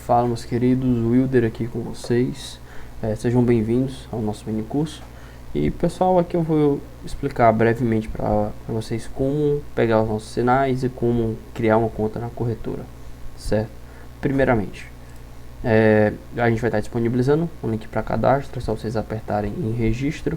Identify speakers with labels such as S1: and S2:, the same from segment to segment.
S1: Fala, meus queridos, Wilder aqui com vocês. Sejam bem-vindos ao nosso mini curso. E pessoal, aqui eu vou explicar brevemente para vocês como pegar os nossos sinais e como criar uma conta na corretora, certo? Primeiramente, a gente vai estar disponibilizando um link para cadastro, é só vocês apertarem em registro.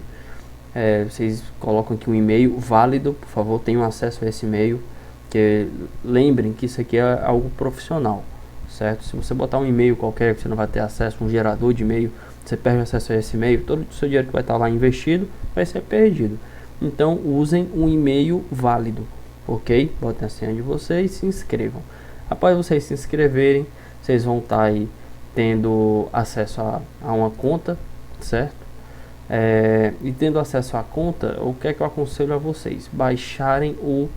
S1: Vocês colocam aqui um e-mail válido, por favor, tenham acesso a esse e-mail, que lembrem que isso aqui é algo profissional, certo? Se você botar um e-mail qualquer que você não vai ter acesso, um gerador de e-mail, você perde acesso a esse e-mail, todo o seu dinheiro que vai estar lá investido vai ser perdido. Então usem um e-mail válido, ok? Botem a senha de vocês e se inscrevam. Após vocês se inscreverem, vocês vão estar aí tendo acesso a uma conta, certo? E tendo acesso à conta, o que é que eu aconselho a vocês? Baixarem o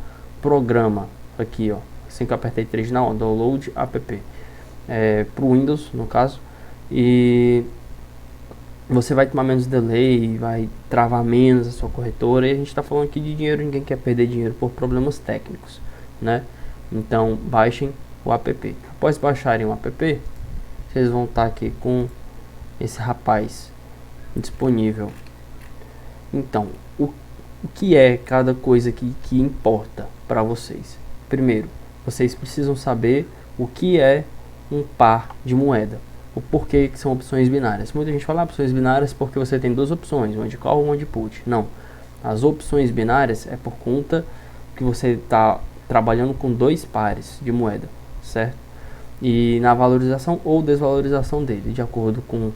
S1: programa aqui, ó, assim que eu apertei 3 na download app, para o Windows no caso, e você vai tomar menos delay, vai travar menos a sua corretora. E a gente está falando aqui de dinheiro, ninguém quer perder dinheiro por problemas técnicos, né? Então baixem o app. Após baixarem o app, vocês vão estar aqui com esse rapaz disponível. Então, o que é cada coisa que importa para vocês? Primeiro, vocês precisam saber o que é um par de moeda, o porquê que são opções binárias. Muita gente fala opções binárias porque você tem duas opções, uma de call ou uma de put. Não, as opções binárias é por conta que você está trabalhando com dois pares de moeda, certo? E na valorização ou desvalorização dele, de acordo com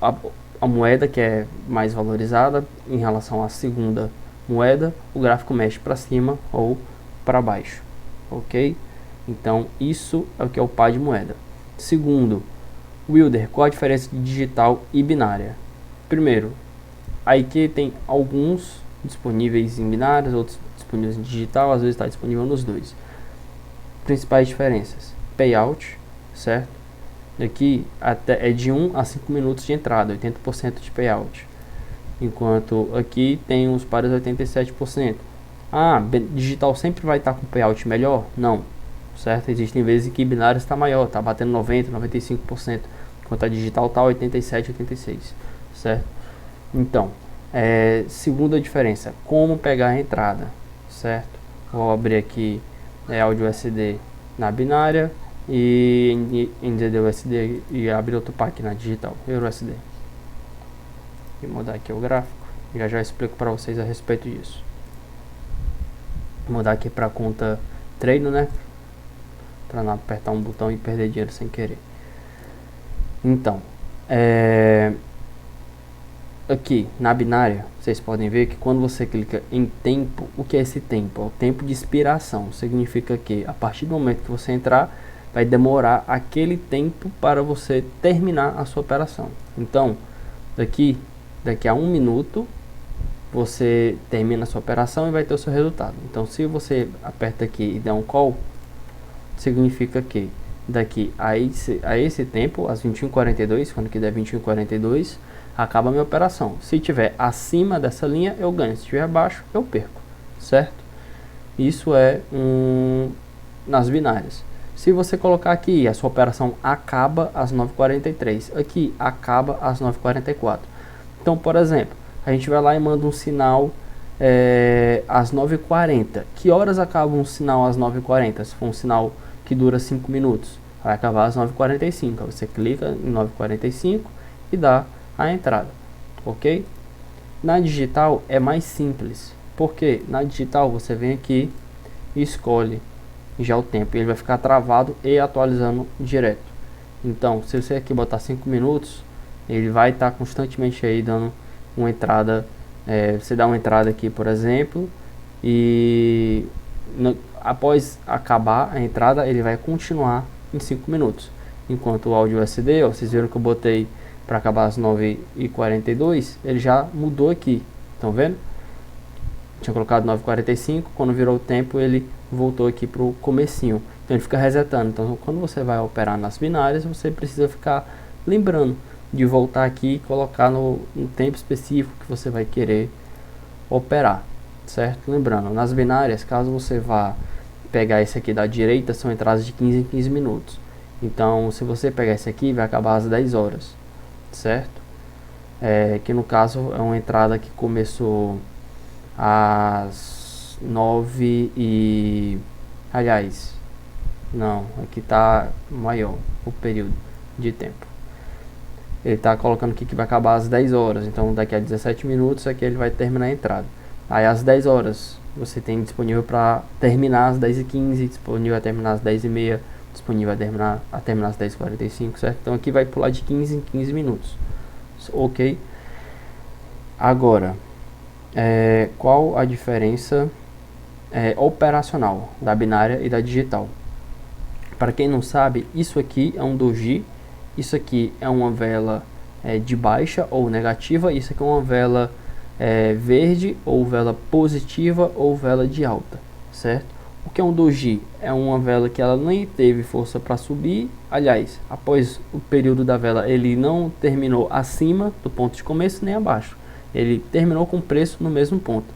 S1: a moeda que é mais valorizada em relação à segunda moeda, o gráfico mexe para cima ou para baixo, ok? Então isso é o que é o par de moeda. Segundo, Wilder, qual a diferença de digital e binária? Primeiro, a IQ tem alguns disponíveis em binárias, outros disponíveis em digital, às vezes está disponível nos dois. Principais diferenças: payout, certo? Aqui até é de 1 a 5 minutos de entrada, 80% de payout. Enquanto aqui tem os pares 87%. Digital sempre vai estar com payout melhor? Não, certo? Existem vezes em que binário está maior, está batendo 90, 95%, enquanto a digital está 87, 86, certo? Então, segunda diferença, como pegar a entrada, certo? Vou abrir aqui áudio USD na binária e NZD USD e abrir outro par aqui na digital, EURUSD. Vou mudar aqui o gráfico, já explico para vocês a respeito disso. Vou mudar aqui para a conta treino, né? Para não apertar um botão e perder dinheiro sem querer. Então, aqui na binária, vocês podem ver que quando você clica em tempo, o que é esse tempo? É o tempo de expiração. Significa que a partir do momento que você entrar, vai demorar aquele tempo para você terminar a sua operação. Então, daqui a 1 minuto, você termina a sua operação e vai ter o seu resultado. Então, se você aperta aqui e der um call, significa que daqui a esse tempo, às 21h42, quando que der 21h42, acaba a minha operação. Se tiver acima dessa linha, eu ganho. Se tiver abaixo, eu perco, certo? Isso é nas binárias. Se você colocar aqui, a sua operação acaba às 9h43, aqui acaba às 9h44. Então, por exemplo, a gente vai lá e manda um sinal às 9h40. Que horas acaba um sinal às 9h40? Se for um sinal que dura 5 minutos, vai acabar às 9h45. Você clica em 9h45 e dá a entrada, ok? Na digital é mais simples, porque na digital você vem aqui e escolhe já o tempo, ele vai ficar travado e atualizando direto. Então, se você aqui botar 5 minutos, ele vai estar constantemente aí dando uma entrada. Você dá uma entrada aqui, por exemplo, e após acabar a entrada, ele vai continuar em 5 minutos. Enquanto o áudio USD, vocês viram que eu botei para acabar às 9h42, ele já mudou aqui, estão vendo? Tinha colocado 9h45, quando virou o tempo ele voltou aqui para o comecinho, então ele fica resetando. Então quando você vai operar nas binárias, você precisa ficar lembrando de voltar aqui e colocar no tempo específico que você vai querer operar, certo? Lembrando, nas binárias, caso você vá pegar esse aqui da direita, são entradas de 15 em 15 minutos, Então, se você pegar esse aqui, vai acabar às 10 horas, certo? Que no caso é uma entrada que começou às 9 e... Aliás, não, aqui tá maior o período de tempo. Ele está colocando aqui que vai acabar às 10 horas, então daqui a 17 minutos aqui ele vai terminar a entrada. Aí às 10 horas você tem disponível para terminar às 10h15, disponível a terminar às 10h30, disponível a terminar às 10h45, certo? Então aqui vai pular de 15 em 15 minutos, ok? Agora, qual a diferença operacional da binária e da digital? Para quem não sabe, isso aqui é um doji, isso aqui é uma vela de baixa ou negativa, isso aqui é uma vela verde ou vela positiva ou vela de alta, certo? O que é um doji? É uma vela que ela nem teve força para subir, aliás, após o período da vela ele não terminou acima do ponto de começo nem abaixo, ele terminou com o preço no mesmo ponto.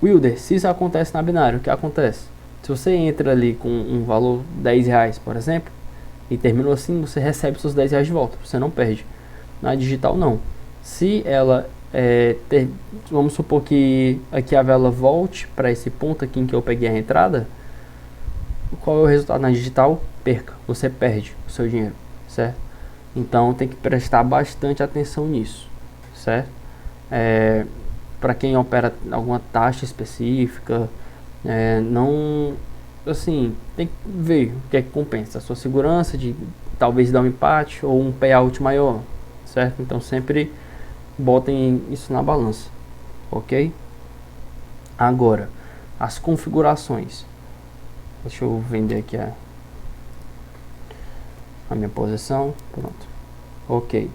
S1: Wilder, se isso acontece na binária, o que acontece? Se você entra ali com um valor R$10, por exemplo, e terminou assim, você recebe seus R$10 de volta, você não perde. Na digital não. Se ela vamos supor que aqui a vela volte para esse ponto aqui em que eu peguei a entrada, qual é o resultado na digital? Perca, você perde o seu dinheiro, certo? Então tem que prestar bastante atenção nisso, certo? Para quem opera alguma taxa específica, não, assim, tem que ver o que é que compensa, a sua segurança de talvez dar um empate ou um payout maior, certo? Então sempre botem isso na balança, ok? Agora, as configurações. Deixa eu vender aqui a minha posição, pronto, ok.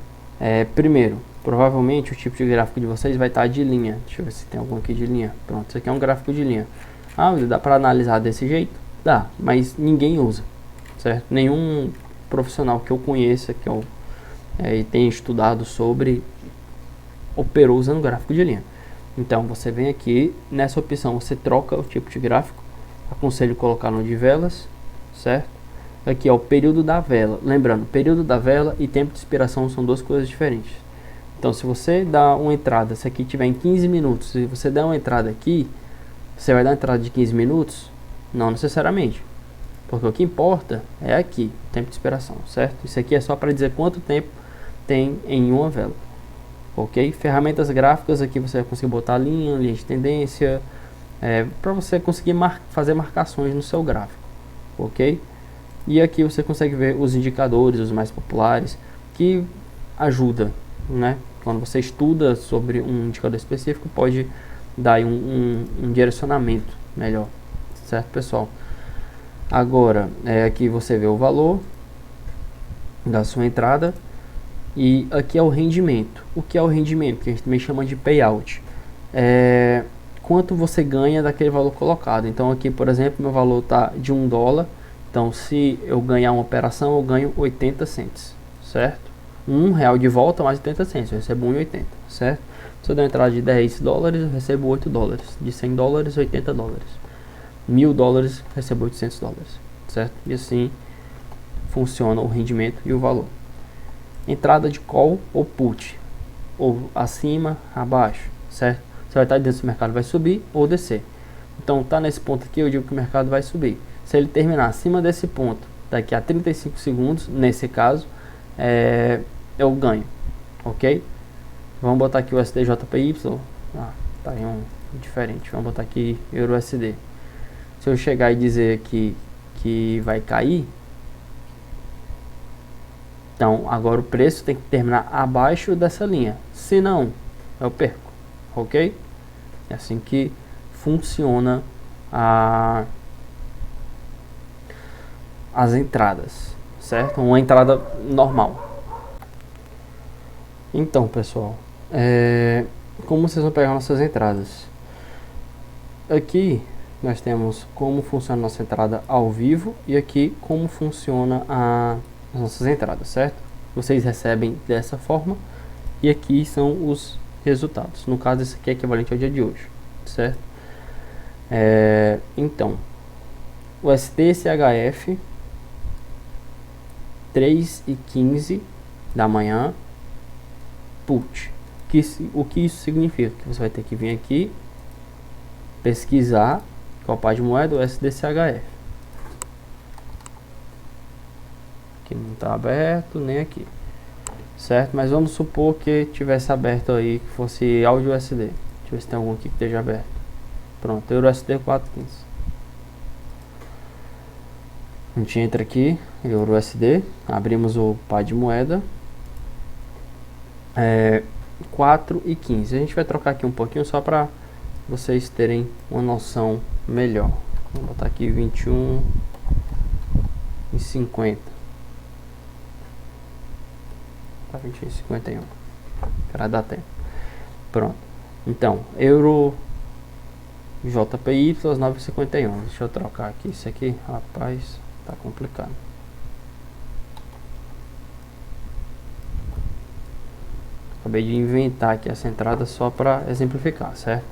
S1: Primeiro, provavelmente o tipo de gráfico de vocês vai estar de linha. Deixa eu ver se tem algum aqui de linha. Pronto, isso aqui é um gráfico de linha. Dá para analisar desse jeito? Dá, mas ninguém usa, certo? Nenhum profissional que eu conheça, e tenha estudado sobre, operou usando gráfico de linha. Então você vem aqui, nessa opção você troca o tipo de gráfico, aconselho colocar no de velas, certo? Aqui é o período da vela, lembrando, período da vela e tempo de expiração são duas coisas diferentes. Então se você dá uma entrada, se aqui tiver em 15 minutos, se você der uma entrada aqui, você vai dar uma entrada de 15 minutos? Não necessariamente, porque o que importa é aqui, tempo de expiração, certo? Isso aqui é só para dizer quanto tempo tem em uma vela, ok? Ferramentas gráficas, aqui você vai conseguir botar linha de tendência, para você conseguir fazer marcações no seu gráfico, ok? E aqui você consegue ver os indicadores, os mais populares, que ajuda, né? Quando você estuda sobre um indicador específico, pode dar aí um direcionamento melhor, certo, pessoal? Agora, aqui você vê o valor da sua entrada e aqui é o rendimento. O que é o rendimento? Que a gente também chama de payout. Quanto você ganha daquele valor colocado. Então aqui, por exemplo, meu valor está de $1. Então se eu ganhar uma operação, eu ganho 80 cents, certo? R$1 de volta mais 80 cents, eu recebo 1,80, certo? Se eu der uma entrada de $10, eu recebo $8. De $100, $80. $1.000, recebo $800, certo? E assim funciona o rendimento e o valor. Entrada de call ou put, ou acima, abaixo, certo? Você vai estar dizendo se o mercado vai subir ou descer. Então tá nesse ponto aqui, eu digo que o mercado vai subir. Se ele terminar acima desse ponto, daqui a 35 segundos, nesse caso, eu ganho, ok? Vamos botar aqui o SDJPY, tá em um diferente, vamos botar aqui EURUSD. Se eu chegar e dizer aqui que vai cair, então agora o preço tem que terminar abaixo dessa linha, se não, eu perco, ok? É assim que funciona as entradas, certo? Uma entrada normal. Então, pessoal, como vocês vão pegar nossas entradas? Aqui nós temos como funciona a nossa entrada ao vivo e aqui como funciona as nossas entradas, certo? Vocês recebem dessa forma e aqui são os resultados. No caso, esse aqui é equivalente ao dia de hoje, certo? Então, o STCHF 3h15 da manhã, put. O que isso significa? Que você vai ter que vir aqui, pesquisar qual par de moeda, o USDCHF. Aqui não está aberto, nem aqui, certo? Mas vamos supor que tivesse aberto aí, que fosse áudio USD. Deixa eu ver se tem algum aqui que esteja aberto. Pronto, EURUSD 415. A gente entra aqui, EURUSD, abrimos o par de moeda, 4h15. A gente vai trocar aqui um pouquinho só para vocês terem uma noção melhor. Vou botar aqui 21,50. Tá, 21,51. Para dar tempo. Pronto. Então, euro JPY 9,51. Deixa eu trocar aqui isso aqui. Rapaz, tá complicado. Acabei de inventar aqui essa entrada só para exemplificar, certo?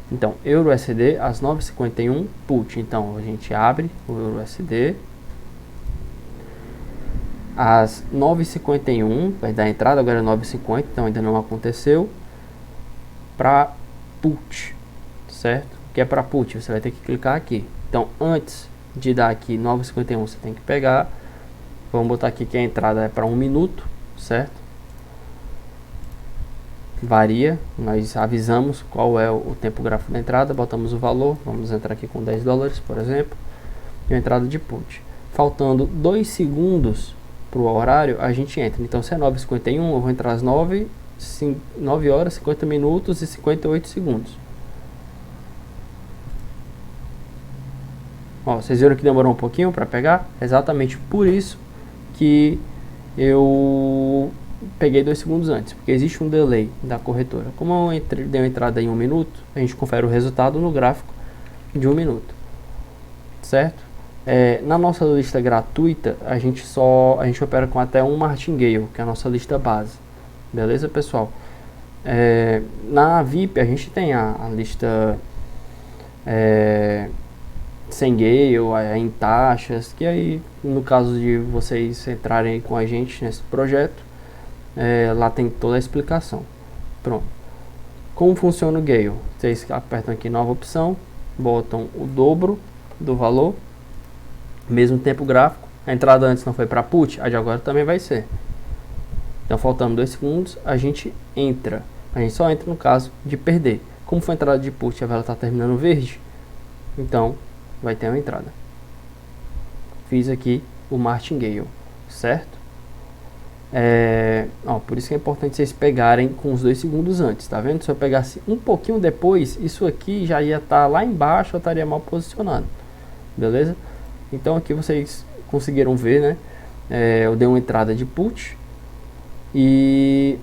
S1: Então, EURUSD às 9h51, put. Então, a gente abre o EURUSD às 9h51, vai dar entrada, agora é 9h50, então ainda não aconteceu. Para put, certo? O que é para put? Você vai ter que clicar aqui. Então, antes de dar aqui 9h51, você tem que pegar. Vamos botar aqui que a entrada é para 1 minuto, certo? Varia, nós avisamos qual é o tempo gráfico da entrada, botamos o valor, vamos entrar aqui com 10 dólares, por exemplo, e a entrada de put. Faltando 2 segundos para o horário, a gente entra. Então, se é 9h51, eu vou entrar às 9 horas, 50 minutos e 58 segundos. Ó, vocês viram que demorou um pouquinho para pegar? Exatamente por isso que eu peguei 2 segundos antes, porque existe um delay da corretora. Como eu dei uma entrada em 1 minuto, a gente confere o resultado no gráfico de 1 minuto, certo? Na nossa lista gratuita, a gente opera com até um martingale, que é a nossa lista base, beleza, pessoal? Na VIP a gente tem a lista sem gale, em taxas, que aí no caso de vocês entrarem com a gente nesse projeto, lá tem toda a explicação. Pronto. Como funciona o Gale? Vocês apertam aqui nova opção, botam o dobro do valor, mesmo tempo gráfico. A entrada antes não foi para put, a de agora também vai ser. Então, faltando 2 segundos, a gente entra. A gente só entra no caso de perder. Como foi a entrada de put, a vela está terminando verde, então vai ter uma entrada. Fiz aqui o martingale, certo? Por isso que é importante vocês pegarem com os 2 segundos antes, tá vendo? Se eu pegasse um pouquinho depois, isso aqui já ia estar lá embaixo, eu estaria mal posicionado, beleza? Então aqui vocês conseguiram ver, né? Eu dei uma entrada de put e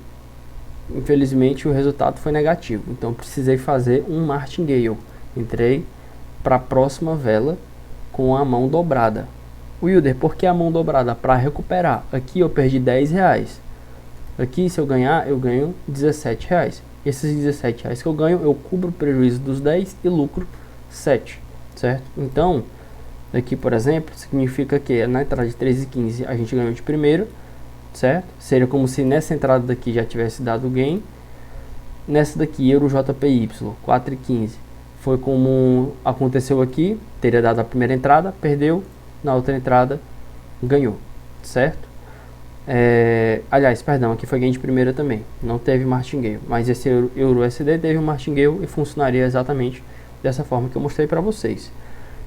S1: infelizmente o resultado foi negativo, então precisei fazer um martingale. Entrei para a próxima vela com a mão dobrada. Wilder, por que a mão dobrada? Para recuperar. Aqui eu perdi 10 reais. Aqui, se eu ganhar, eu ganho 17 reais. Esses 17 reais que eu ganho, eu cubro o prejuízo dos 10 e lucro 7, certo? Então, aqui, por exemplo, significa que na entrada de 3h15 a gente ganhou de primeiro, certo? Seria como se nessa entrada daqui já tivesse dado gain. Nessa daqui, EURUJPY, 4h15, foi como aconteceu aqui, teria dado a primeira entrada, perdeu. Na outra entrada ganhou, certo? Aliás, perdão, aqui foi gain de primeira também, não teve martingale, mas esse EURUSD teve um martingale e funcionaria exatamente dessa forma que eu mostrei para vocês.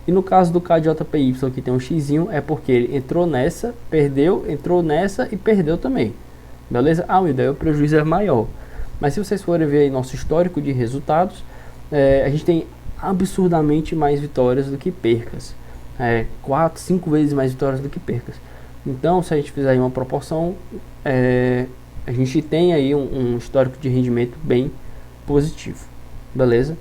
S1: E no caso do KJPY, que tem um xizinho, é porque ele entrou nessa, perdeu, entrou nessa e perdeu também, beleza? E daí o prejuízo é maior. Mas se vocês forem ver aí nosso histórico de resultados, a gente tem absurdamente mais vitórias do que percas. 4, 5 vezes mais vitórias do que percas. Então, se a gente fizer aí uma proporção, a gente tem aí um histórico de rendimento bem positivo, beleza?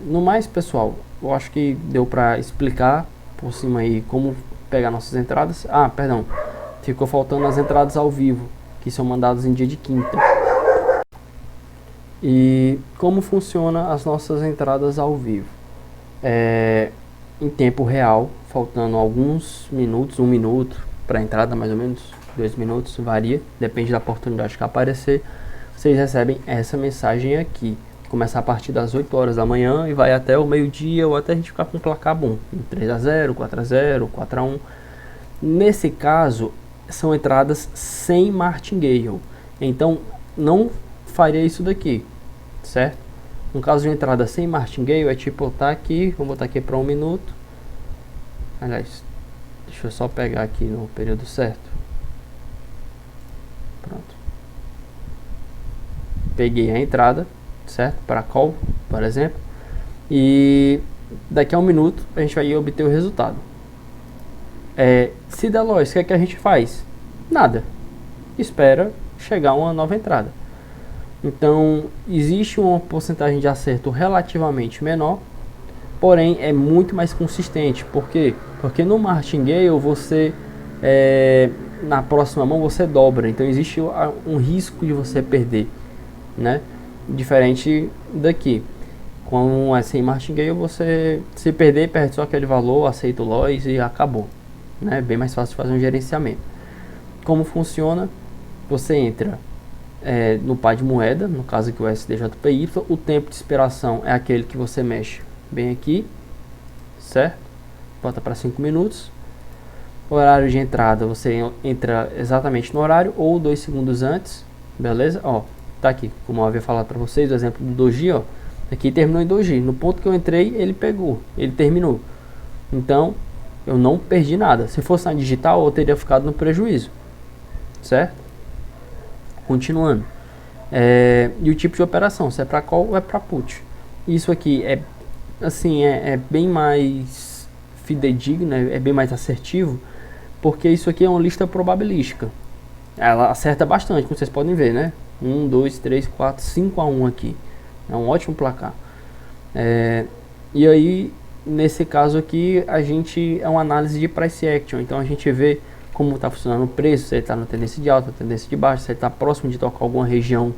S1: No mais, pessoal, eu acho que deu para explicar por cima aí como pegar nossas entradas. Perdão, ficou faltando as entradas ao vivo, que são mandadas em dia de quinta. E como funciona as nossas entradas ao vivo? Em tempo real, faltando alguns minutos, 1 minuto, para entrada, mais ou menos 2 minutos, varia, depende da oportunidade que aparecer. Vocês recebem essa mensagem aqui. Começa a partir das 8 horas da manhã e vai até o meio-dia ou até a gente ficar com um placar bom, 3-0, 4-0, 4-1. Nesse caso, são entradas sem martingale. Então, não faria isso daqui, certo? No caso de entrada sem martingale, é tipo botar aqui, vou botar aqui para 1 minuto. Aliás, deixa eu só pegar aqui no período certo. Pronto. Peguei a entrada, certo? Para call, por exemplo. E daqui a 1 minuto a gente vai obter o resultado. Se der loss, o que é que a gente faz? Nada. Espera chegar uma nova entrada. Então, existe uma porcentagem de acerto relativamente menor, porém é muito mais consistente. Por quê? Porque no martingale você, na próxima mão você dobra, então existe um risco de você perder, né? Diferente daqui, com sem martingale você, se perder, perde só aquele valor, aceita o loss e acabou, né? Bem mais fácil de fazer um gerenciamento. Como funciona? Você entra no par de moeda, no caso aqui o SDJPY, o tempo de expiração é aquele que você mexe bem aqui, certo? Bota para 5 minutos. O horário de entrada, você entra exatamente no horário ou 2 segundos antes, beleza? Ó, tá aqui, como eu havia falado para vocês, o exemplo do doji, ó, aqui terminou em doji, no ponto que eu entrei, ele pegou, ele terminou. Então, eu não perdi nada. Se fosse na digital, eu teria ficado no prejuízo, certo? Continuando, e o tipo de operação, se é para call ou é para put. Isso aqui é bem mais fidedigno, é bem mais assertivo, porque isso aqui é uma lista probabilística. Ela acerta bastante, como vocês podem ver, né? 1, 2, 3, 4, 5-1 aqui. É um ótimo placar. E aí, nesse caso aqui, a gente é uma análise de price action. Então a gente vê como está funcionando o preço, se ele está na tendência de alta, na tendência de baixa, se ele está próximo de tocar alguma região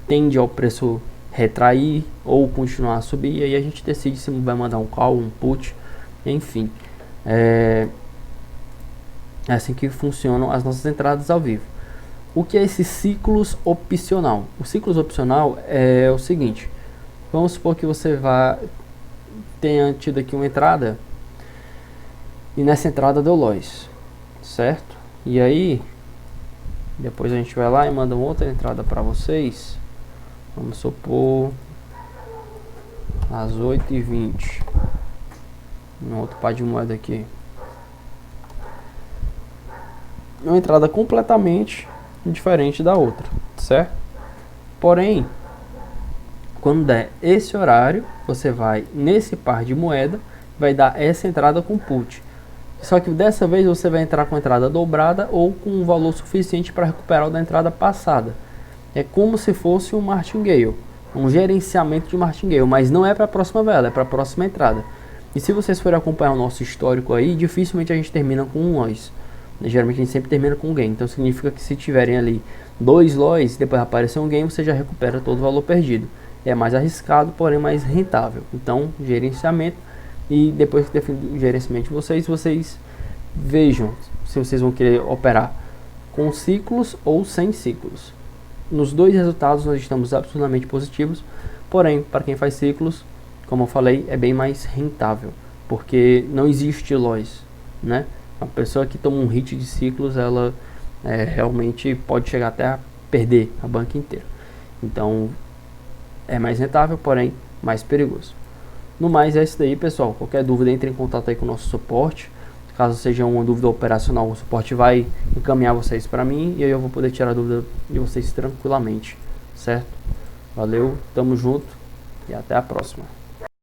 S1: tende ao preço retrair ou continuar a subir, e aí a gente decide se vai mandar um call, um put, enfim. É assim que funcionam as nossas entradas ao vivo. O que é esse ciclos opcional? O ciclos opcional é o seguinte: vamos supor que você tenha tido aqui uma entrada e nessa entrada deu loss, certo? E aí depois a gente vai lá e manda uma outra entrada para vocês. Vamos supor às 8h20, um outro par de moeda aqui, uma entrada completamente diferente da outra, certo? Porém, quando der esse horário, você vai nesse par de moeda, vai dar essa entrada com put. Só que dessa vez você vai entrar com entrada dobrada ou com um valor suficiente para recuperar o da entrada passada. É como se fosse um martingale, um gerenciamento de martingale, mas não é para a próxima vela, é para a próxima entrada. E se vocês forem acompanhar o nosso histórico aí, dificilmente a gente termina com um loss. Geralmente a gente sempre termina com um gain. Então significa que se tiverem ali 2 loss e depois aparecer um gain, você já recupera todo o valor perdido. É mais arriscado, porém mais rentável. Então, gerenciamento. E depois que definir o gerenciamento de vocês vejam se vocês vão querer operar com ciclos ou sem ciclos. Nos dois resultados nós estamos absolutamente positivos, porém para quem faz ciclos, como eu falei, é bem mais rentável, porque não existe loss, né? A pessoa que toma um hit de ciclos, ela realmente pode chegar até a perder a banca inteira. Então é mais rentável, porém mais perigoso. No mais é isso daí, pessoal. Qualquer dúvida, entre em contato aí com o nosso suporte. Caso seja uma dúvida operacional, o suporte vai encaminhar vocês para mim e aí eu vou poder tirar a dúvida de vocês tranquilamente, certo? Valeu, tamo junto e até a próxima.